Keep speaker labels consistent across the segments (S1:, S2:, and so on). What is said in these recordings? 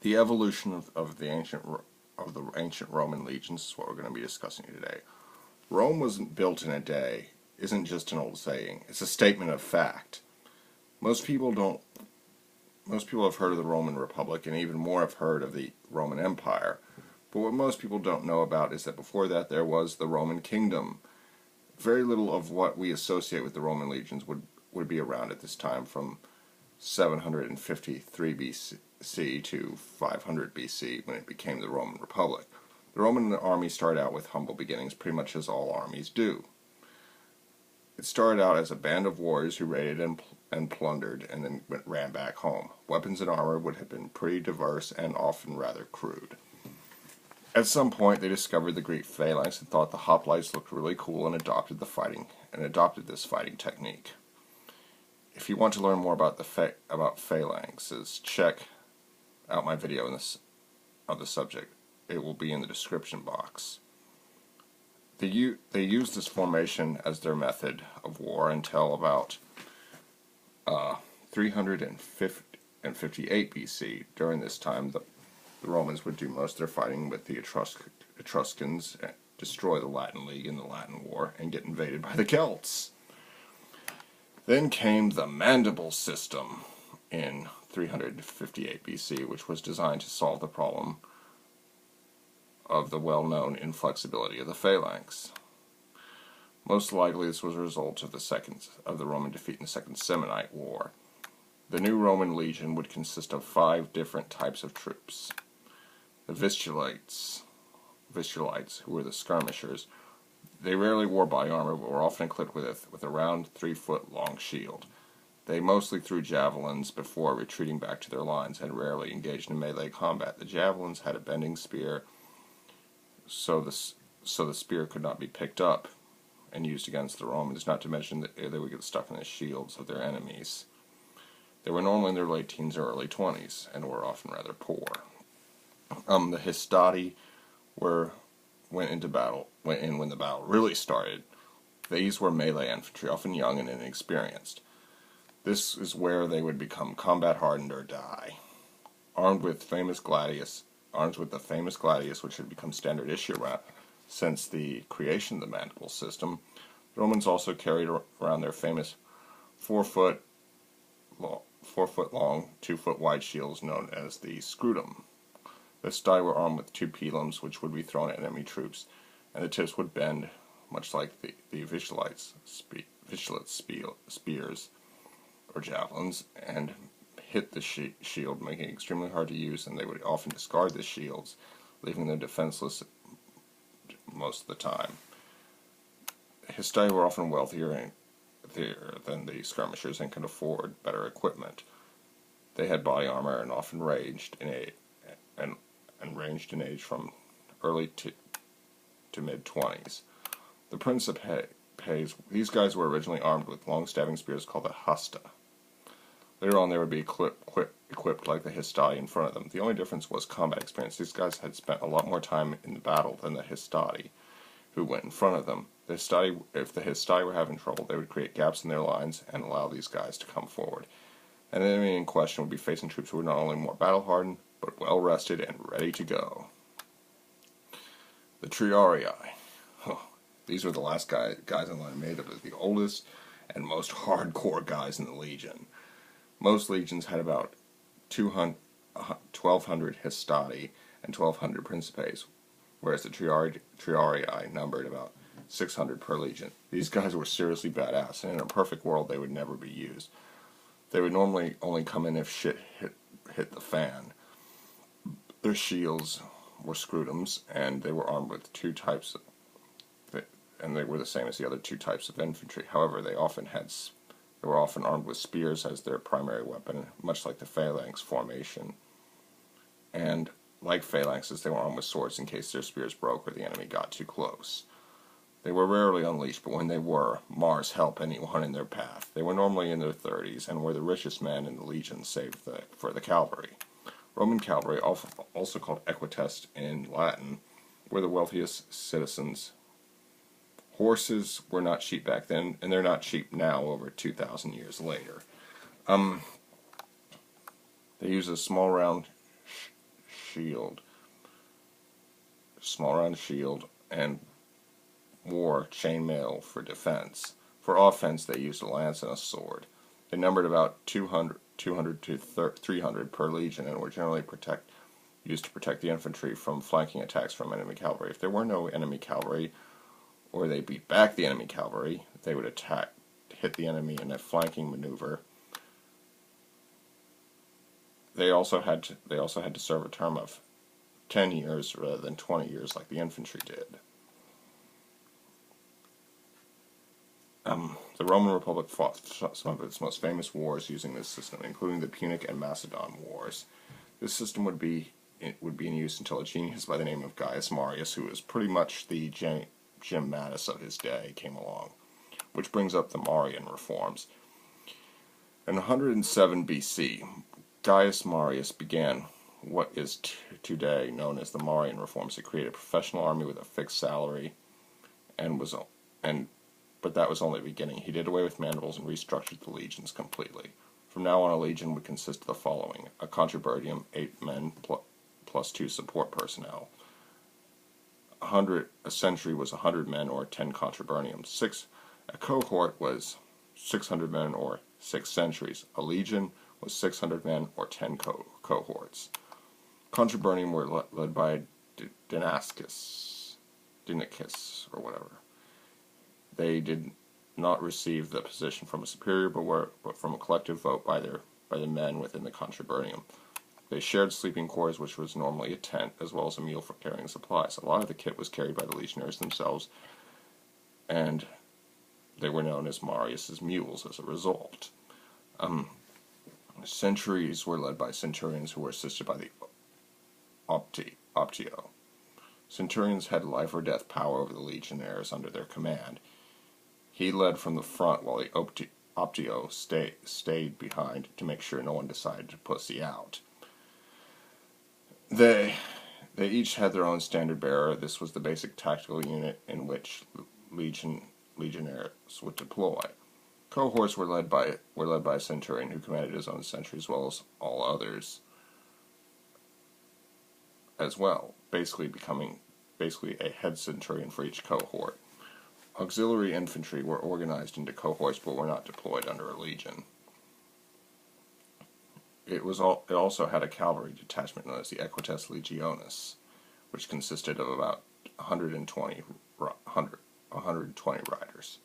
S1: The evolution of the ancient Roman legions is what we're going to be discussing today. Rome wasn't built in a day isn't just an old saying. It's a statement of fact. Most people have heard of the Roman Republic, and even more have heard of the Roman Empire. But what most people don't know about is that before that there was the Roman Kingdom. Very little of what we associate with the Roman legions would be around at this time, from 753 BC to 500 BC, when it became the Roman Republic. The Roman army started out with humble beginnings, pretty much as all armies do. It started out as a band of warriors who raided and plundered, and then ran back home. Weapons and armor would have been pretty diverse and often rather crude. At some point, they discovered the Greek phalanx and thought the hoplites looked really cool, and adopted this fighting technique. If you want to learn more about about phalanxes, check out my video on the subject. It will be in the description box. They used this formation as their method of war until about 358 BC. During this time, the Romans would do most of their fighting with the Etruscans, destroy the Latin League in the Latin War, and get invaded by the Celts. Then came the mandible system in 358 BC, which was designed to solve the problem of the well-known inflexibility of the phalanx. Most likely this was a result of the Roman defeat in the Second Seminite War. The new Roman legion would consist of 5 different types of troops. The Vistulates, who were the skirmishers, they rarely wore body armor, but were often equipped with a round 3-foot long shield. They mostly threw javelins before retreating back to their lines, and rarely engaged in melee combat. The javelins had a bending spear, so the spear could not be picked up and used against the Romans, not to mention that they would get stuck in the shields of their enemies. They were normally in their late teens or early 20s, and were often rather poor. The Histati went in when the battle really started. These were melee infantry, often young and inexperienced. This is where they would become combat hardened or die. Armed with the famous gladius, which had become standard issue since the creation of the mandible system, the Romans also carried around their famous 4-foot long, 2-foot wide shields known as the scrutum. The Histati were armed with 2 pilums, which would be thrown at enemy troops, and the tips would bend, much like the Vistulates' spears or javelins, and hit the shield, making it extremely hard to use, and they would often discard the shields, leaving them defenseless most of the time. Histati were often wealthier than the skirmishers and could afford better equipment. They had body armor and often ranged in age from early to mid-20s. The Principes, these guys were originally armed with long stabbing spears called the hasta. Later on, they would be equipped like the Histati in front of them. The only difference was combat experience. These guys had spent a lot more time in the battle than the Histati, who went in front of them. If the Histati were having trouble, they would create gaps in their lines and allow these guys to come forward. And the enemy in question would be facing troops who were not only more battle-hardened, but well-rested and ready to go. The Triarii. These were the last guys in line, made up of the oldest and most hardcore guys in the legion. Most legions had about 1,200 Histati and 1,200 Principes, whereas the Triarii numbered about 600 per legion. These guys were seriously badass, and in a perfect world they would never be used. They would normally only come in if shit hit the fan. Their shields were scrutums, and they were armed with 2 types and they were the same as the other 2 types of infantry. However, they were often armed with spears as their primary weapon, much like the phalanx formation. And like phalanxes, they were armed with swords in case their spears broke or the enemy got too close. They were rarely unleashed, but when they were, Mars help anyone in their path. They were normally in their 30s and were the richest men in the legion, save for the cavalry. Roman cavalry, also called equites in Latin, were the wealthiest citizens. Horses were not cheap back then, and they're not cheap now over 2,000 years later. They used a small round shield, and wore chainmail for defense. For offense, they used a lance and a sword. They numbered about 200 to 300 per legion and were generally used to protect the infantry from flanking attacks from enemy cavalry. If there were no enemy cavalry, or they beat back the enemy cavalry, they would hit the enemy in a flanking maneuver. They also had to serve a term of 10 years rather than 20 years like the infantry did. The Roman Republic fought some of its most famous wars using this system, including the Punic and Macedon Wars. This system would be in use until a genius by the name of Gaius Marius, who was pretty much the Jim Mattis of his day, came along, which brings up the Marian reforms. In 107 BC, Gaius Marius began what is today known as the Marian reforms. He created a professional army with a fixed salary, but that was only the beginning. He did away with mandibles and restructured the legions completely. From now on, a legion would consist of the following: a contubernium, 8 men plus 2 support personnel. A century was 100 men or 10 contuberniums. A cohort was 600 men or 6 centuries. A legion was 600 men or 10 cohorts. Contubernium were led by Dinacus, or whatever. They did not receive the position from a superior, but from a collective vote by the men within the contubernium. They shared sleeping quarters, which was normally a tent, as well as a mule for carrying supplies. A lot of the kit was carried by the legionnaires themselves, and they were known as Marius's mules as a result. Centuries were led by centurions who were assisted by the optio. Centurions had life or death power over the legionnaires under their command. He led from the front while the optio stayed behind to make sure no one decided to pussy out. They each had their own standard bearer. This was the basic tactical unit in which legionnaires would deploy. Cohorts were led by a centurion who commanded his own century as well as all others as well, basically a head centurion for each cohort. Auxiliary infantry were organized into cohorts but were not deployed under a legion. It also had a cavalry detachment known as the Equites Legionis, which consisted of about 120 riders.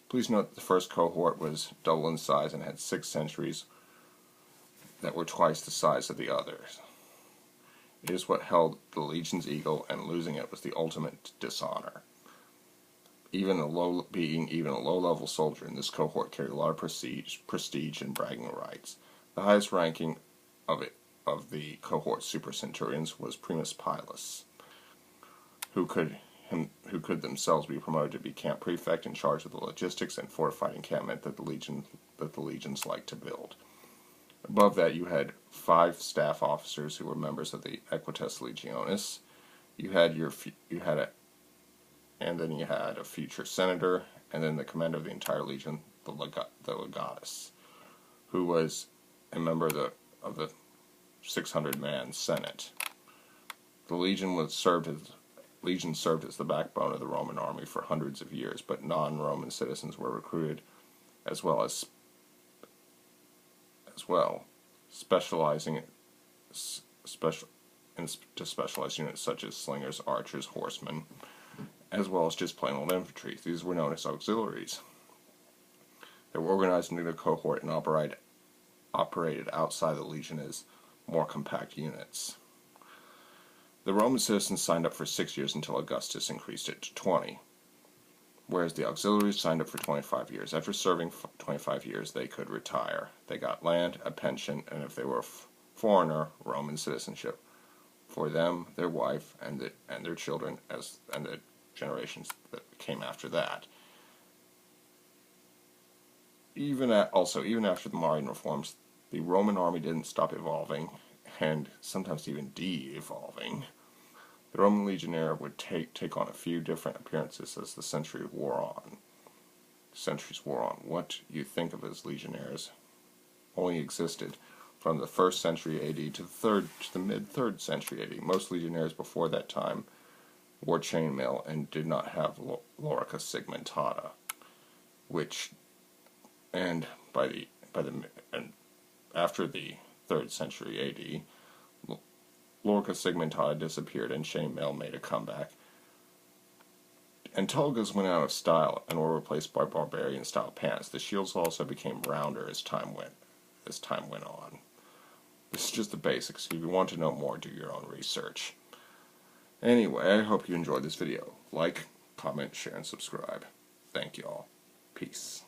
S1: Please note that the first cohort was double in size and had 6 centuries that were twice the size of the others. It is what held the legion's eagle, and losing it was the ultimate dishonor. Even a low-level soldier in this cohort carried a lot of prestige and bragging rights. The highest ranking of the cohort super centurions was Primus Pilus, who could themselves be promoted to be camp prefect in charge of the logistics and fortified encampment that the legions liked to build. Above that, you had 5 staff officers who were members of the Equites Legionis. You had a future senator, and then the commander of the entire legion, the legatus, who was a member of the 600-man senate. The legion served as the backbone of the Roman army for hundreds of years, but non-Roman citizens were recruited specializing to specialized units such as slingers, archers, horsemen, as well as just plain old infantry. These were known as auxiliaries. They were organized into a cohort and operated outside the legion as more compact units. The Roman citizens signed up for 6 years until Augustus increased it to 20, whereas the auxiliaries signed up for 25 years. After serving 25 years, they could retire. They got land, a pension, and if they were a foreigner, Roman citizenship for them, their wife, and their children, and the generations that came after that. Even after the Marian reforms, the Roman army didn't stop evolving, and sometimes even de-evolving. The Roman legionnaire would take on a few different appearances as the centuries wore on. What you think of as legionnaires only existed from the 1st century AD to the mid 3rd century AD. Most legionaries before that time wore chainmail and did not have lorica segmentata, which and after the 3rd century AD, lorica segmentata disappeared and chainmail made a comeback. And togas went out of style and were replaced by barbarian-style pants. The shields also became rounder as time went on. This is just the basics. If you want to know more, do your own research. Anyway, I hope you enjoyed this video. Like, comment, share, and subscribe. Thank you all. Peace.